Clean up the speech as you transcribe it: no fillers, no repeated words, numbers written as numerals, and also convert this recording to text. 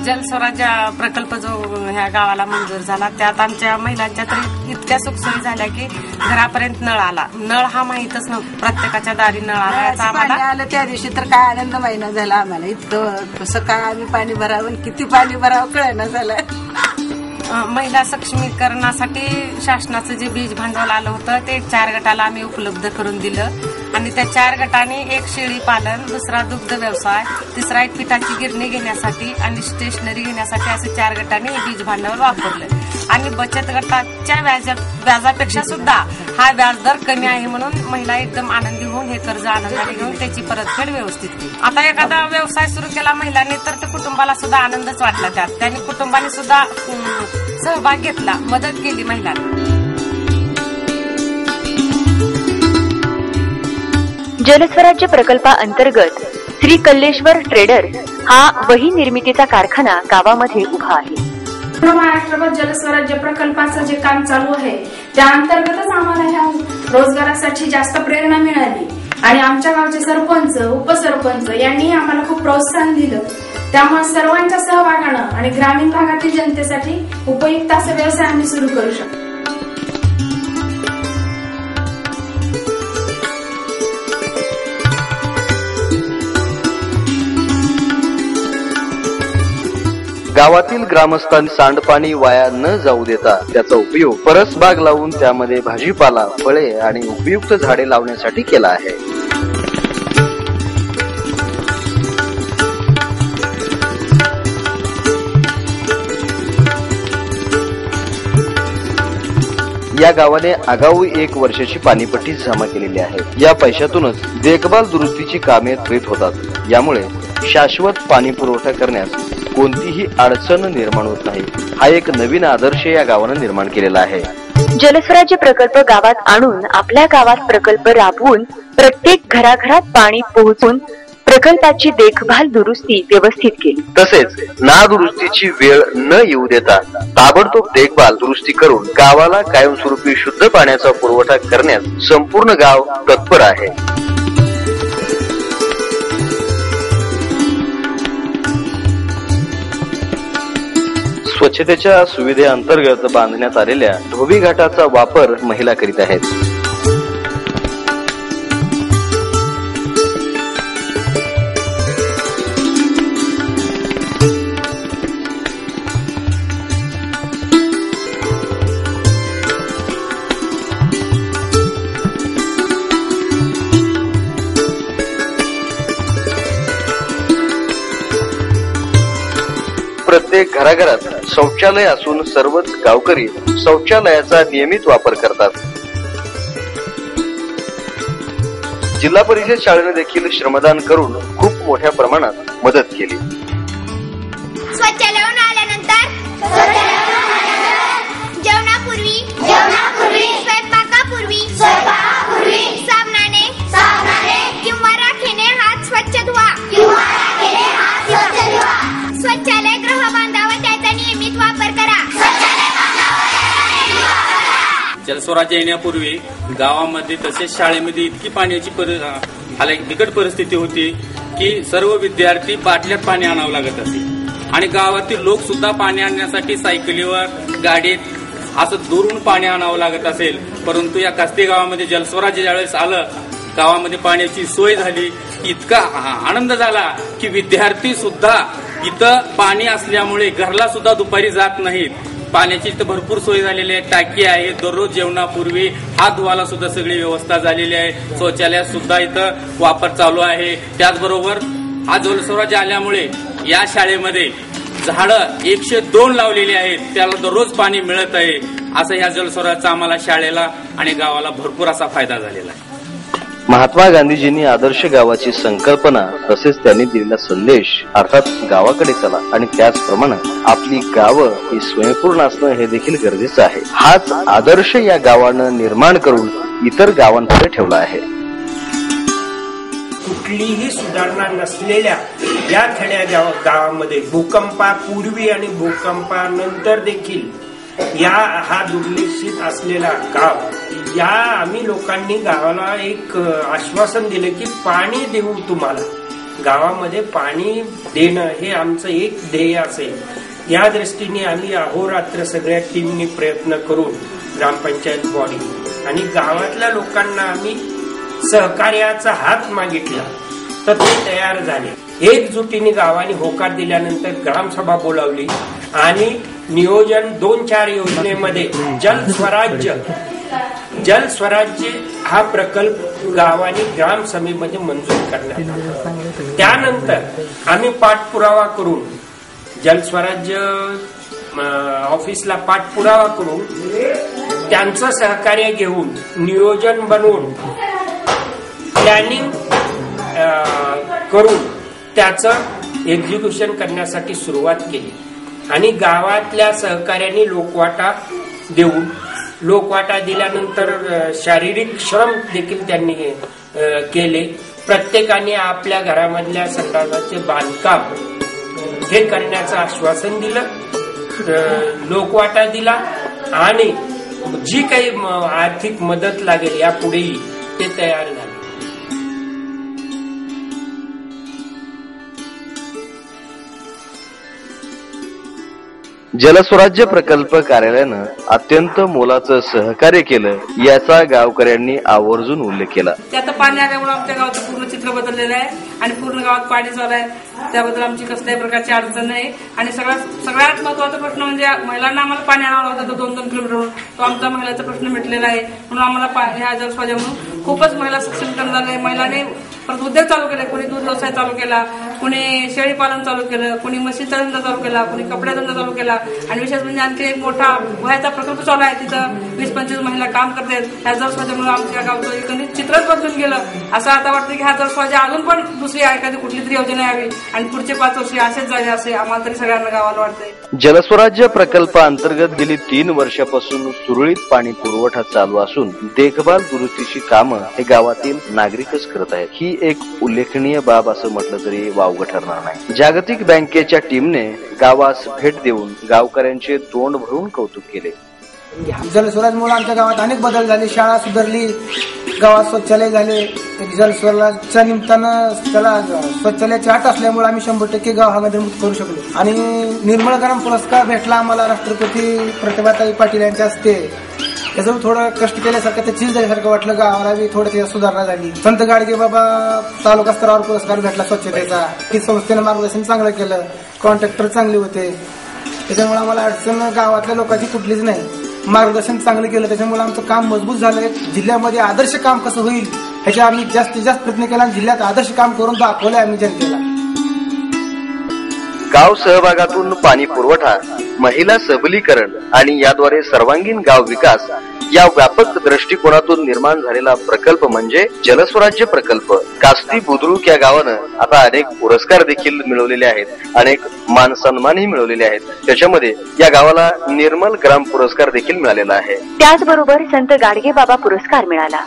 जलस्वराज्य प्रकल्प जो ह्या गावाला मंजूर झाला त्यात आमच्या महिलांच्या तर इतक्या सुखसोयी झाल्या की घरापर्यंत नळ आला. नळ हा माहीतच नव्हता, प्रत्येकाच्या दारी नळ आला याचा आम्हाला आलं त्या दिवशी तर काय आनंद महिना झाला आम्हाला. इतकं कसं काय आम्ही पाणी भरावं, किती पाणी भरावं कळेना झालं. महिला सक्षमीकरणासाठी शासनाचं जे बीज भांडवल आलं होतं ते 4 गटाला आम्ही उपलब्ध करून दिलं आणि त्या 4 गटांनी एक शेळी पालन, दुसरा दुग्ध व्यवसाय, तिसरा एक पिठाची गिरणी घेण्यासाठी आणि स्टेशनरी घेण्यासाठी असे 4 गटांनी हे बीज भांडवल वापरलं. आणि बचत गटाच्या व्याजापेक्षा सुद्धा हा व्याजदर कमी आहे म्हणून महिला एकदम आनंदी होऊन हे कर्ज आनंदाने घेऊन त्याची परतफेड व्यवस्थित केली. आता एखादा व्यवसाय सुरू केला महिलांनी तर ते कुटुंबाला सुद्धा आनंदच वाटला. त्यात त्यांनी कुटुंबाने सुद्धा सहभाग घेतला, मदत केली महिलांना. जलस्वराज्य प्रकल्पाअंतर्गत श्री कल्लेश्वर ट्रेडर्स हा वही निर्मितीचा कारखाना गावामध्ये उभा आहे. महाराष्ट्रभर जलस्वराज्य प्रकल्पाचं जे काम चालू आहे त्या अंतर्गतच आम्हाला ह्या रोजगारासाठी जास्त प्रेरणा मिळाली आणि आमच्या गावचे सरपंच, उपसरपंच यांनी आम्हाला खूप प्रोत्साहन दिलं. त्यामुळे सर्वांच्या सहभागानं आणि ग्रामीण भागातील जनतेसाठी उपयुक्त असा व्यवसाय आम्ही सुरू करू शकतो. गावातील ग्रामस्थांनी सांडपाणी वाया न जाऊ देता त्याचा उपयोग परसबाग लावून त्यामध्ये भाजीपाला, फळे आणि उपयुक्त झाडे लावण्यासाठी केला आहे. या गावाने आगाऊ 1 वर्षाची पाणीपट्टी जमा केलेली आहे. या पैशातूनच देखभाल दुरुस्तीची कामे त्वरित होतात. यामुळे शाश्वत पाणी पुरवठा करण्यास कोणतीही अडचण निर्माण होत नाही. हा एक नवीन आदर्श या गावाने निर्माण केलेला आहे. जलस्वराज्य प्रकल्प गावात आणून आपल्या गावात प्रकल्प राबवून प्रत्येक घराघरात पाणी पोहोचून प्रकल्पाची देखभाल दुरुस्ती व्यवस्थित केली. तसेच नादुरुस्तीची वेळ न येऊ देता ताबडतोब देखभाल दुरुस्ती करून गावाला कायमस्वरूपी शुद्ध पाण्याचा पुरवठा करण्यास संपूर्ण गाव तत्पर आहे. स्वच्छतेच्या सुविधेअंतर्गत बांधण्यात आलेल्या धोबी घाटाचा वापर महिला करीत आहेत. प्रत्येक घराघरात शौचालय असून सर्वच गावकरी शौचालयाचा नियमित वापर करतात. जिल्हा परिषद शाळेने देखील श्रमदान करून खूप मोठ्या प्रमाणात मदत केली. शौचालयाहून आल्यानंतर जेवणापूर्वी स्वयंपाकापूर्वी साबणाने किंवा राखेने हात स्वच्छ धुवा. शौचालय गृह बांधावं, त्याचा नियमित वापर करा. जलस्वराज्य येण्यापूर्वी गावामध्ये तसेच शाळेमध्ये इतकी पाण्याची बिकट परिस्थिती होती की सर्व विद्यार्थी बाटल्यात पाणी आणावं लागत असे आणि गावातील लोक सुद्धा पाणी आणण्यासाठी सायकलीवर, गाडीत असं दुरून पाणी आणावं लागत असेल. परंतु या कास्ते गावामध्ये जलस्वराज्य ज्यावेळेस आलं, गावामध्ये पाण्याची सोय झाली, इतका आनंद झाला की विद्यार्थी सुद्धा इथं पाणी असल्यामुळे घरला सुद्धा दुपारी जात नाहीत. पाण्याची इथं भरपूर सोय झालेली आहे. टाकी आहे, दररोज जेवणापूर्वी हात धुवायला सुद्धा सगळी व्यवस्था झालेली आहे. शौचालयात सुद्धा इथं वापर चालू आहे. त्याचबरोबर हा जलस्वराज्य आल्यामुळे या शाळेमध्ये झाडं 102 लावलेली आहेत, त्याला दररोज पाणी मिळत आहे. असं या जलस्वराज्याचा आम्हाला शाळेला आणि गावाला भरपूर असा फायदा झालेला आहे. महात्मा गांधीजींनी आदर्श गावाची संकल्पना तसेच त्यांनी दिलेला संदेश अर्थात गावाकडे चला आणि त्याचप्रमाणे आपली गावं ही स्वयंपूर्ण असणं हे देखील गरजेचं आहे. हाच आदर्श या गावानं निर्माण करून इतर गावांपुढे ठेवला आहे. कुठलीही सुधारणा नसलेल्या या खेड्या गावामध्ये भूकंपापूर्वी आणि भूकंपानंतर देखील हा दुर्लक्षित असलेला गाव, आम्ही लोकांनी गावाला एक आश्वासन दिलं की पाणी देऊ तुम्हाला, गावामध्ये पाणी देणं हे आमचं एक ध्येय असेल. या दृष्टीने आम्ही अहोरात्र सगळ्या टीमनी प्रयत्न करून ग्रामपंचायत बॉडी आणि गावातल्या लोकांना आम्ही सहकार्याचा हात मागितला तर ते तयार झाले. एकजुटीने गावाने होकार दिल्यानंतर ग्रामसभा बोलावली आणि नियोजन 2-4 योजनेमध्ये जल स्वराज्य हा प्रकल्प गावाने ग्रामसभेमध्ये मंजूर करण्यात आला. त्यानंतर आम्ही पाठपुरावा करून जलस्वराज्य ऑफिसला पाठपुरावा करून त्यांचं सहकार्य घेऊन नियोजन बनवून प्लॅनिंग करून त्याचं एक्झिक्युशन करण्यासाठी सुरुवात केली आणि गावातल्या सहकार्याने लोकवाटा दिल्यानंतर शारीरिक श्रम देखील त्यांनी केले. प्रत्येकाने आपल्या घरामधल्या संडासाचे बांधकाम हे करण्याचं आश्वासन दिलं, लोकवाटा दिला आणि जी काही आर्थिक मदत लागेल यापुढेही ते तयार झाले. जलस्वराज्य प्रकल्प कार्यालयानं अत्यंत मोलाचं सहकार्य केलं याचा गावकऱ्यांनी आवर्जून उल्लेख केला. ते आता पाणी आल्यामुळे आमच्या गावाचं पूर्ण चित्र बदललेलं आहे आणि पूर्ण गावात पाणी चालू आहे. त्याबद्दल आमची कसल्याही प्रकारची अडचण नाही आणि सगळ्यात महत्वाचा प्रश्न म्हणजे महिलांना आम्हाला पाणी आणावं लागतं 2-2 किलोमीटरवरून. तो आमचा महिलाचा प्रश्न मिटलेला आहे. म्हणून आम्हाला ह्या जलस्वराज्यामधून खूपच महिला सक्षमीकरण झालंय. महिलांनी परत उद्योग चालू केले, कोणी दूध व्यवसाय चालू केला, कोणी शेळी पालन चालू केलं, कोणी म्हशीचा धंदा चालू केला, कोणी कपड्या धंदा चालू केला आणि विशेष म्हणजे आणखी एक मोठा व्हायचा प्रकल्प चालू आहे. तिथं 20-25 महिला काम करतात. ह्या जलस्वराज्यामुळे आमच्या गावचं एकंदरीत चित्रच बदलून गेलं. असं आता वाटतं की ह्या जलस्वराज्य अजून पण दुसरी एखादी कुठली तरी योजना यावी आणि पुढचे 5 वर्ष असेच जावे असे आम्हाला तरी सगळ्यांना गावाला वाटतंय. जलस्वराज्य प्रकल्पाअंतर्गत गेली 3 वर्षापासून सुरळीत पाणी पुरवठा चालू असून देखभाल दुरुस्तीची कामं हे गावातील नागरिकच करत आहेत. ही एक उल्लेखनीय बाब असं म्हटलं तरी वावगं ठरणार नाही. जागतिक बँकेच्या टीमने गावास भेट देऊन गावकऱ्यांचे तोंड भरून कौतुक केले. जलस्वराज्यामुळे आमच्या गावात अनेक बदल झाले. शाळा सुधारली, गावात शौचालय झाले. जलस्वराज्याच्या निमित्तानं त्याला शौचालयाची आट असल्यामुळे आम्ही 100% गाव हा नदीमुक्त करू शकलो आणि निर्मळ गरम पुरस्कार भेटला आम्हाला राष्ट्रपती प्रतिभाताई पाटील यांच्या हस्ते. त्याचं थोडं कष्ट केल्यासारखं ते चीज झाल्यासारखं वाटलं. गावाला बी थोडं त्याची सुधारणा झाली. संत गाडगे बाबा तालुका स्तरावर पुरस्कार भेटला स्वच्छतेचा. ही संस्थेनं मार्गदर्शन चांगलं केलं, कॉन्ट्रॅक्टर चांगले होते. त्याच्यामुळे आम्हाला अडचण गावातल्या लोकांची कुठलीच नाही. मार्गदर्शन चांगलं केलं त्याच्यामुळे आमचं काम मजबूत झालंय. जिल्ह्यामध्ये आदर्श काम कसं होईल ह्याचे आम्ही जास्तीत जास्त प्रयत्न केला आणि जिल्ह्यात आदर्श काम करून दाखवलंय आम्ही जनतेला. गाव सहभागातून पाणी पुरवठा, महिला सबलीकरण आणि याद्वारे सर्वांगीण गाव विकास या व्यापक दृष्टिकोनातून निर्माण झालेला प्रकल्प म्हणजे जलस्वराज्य प्रकल्प. कास्ती बुद्रुक या गावानं आता अनेक पुरस्कार देखील मिळवलेले आहेत, अनेक मान सन्मानही मिळवलेले आहेत. त्याच्यामध्ये या गावाला निर्मल ग्राम पुरस्कार देखील मिळालेला आहे. त्याचबरोबर संत गाडगे बाबा पुरस्कार मिळाला.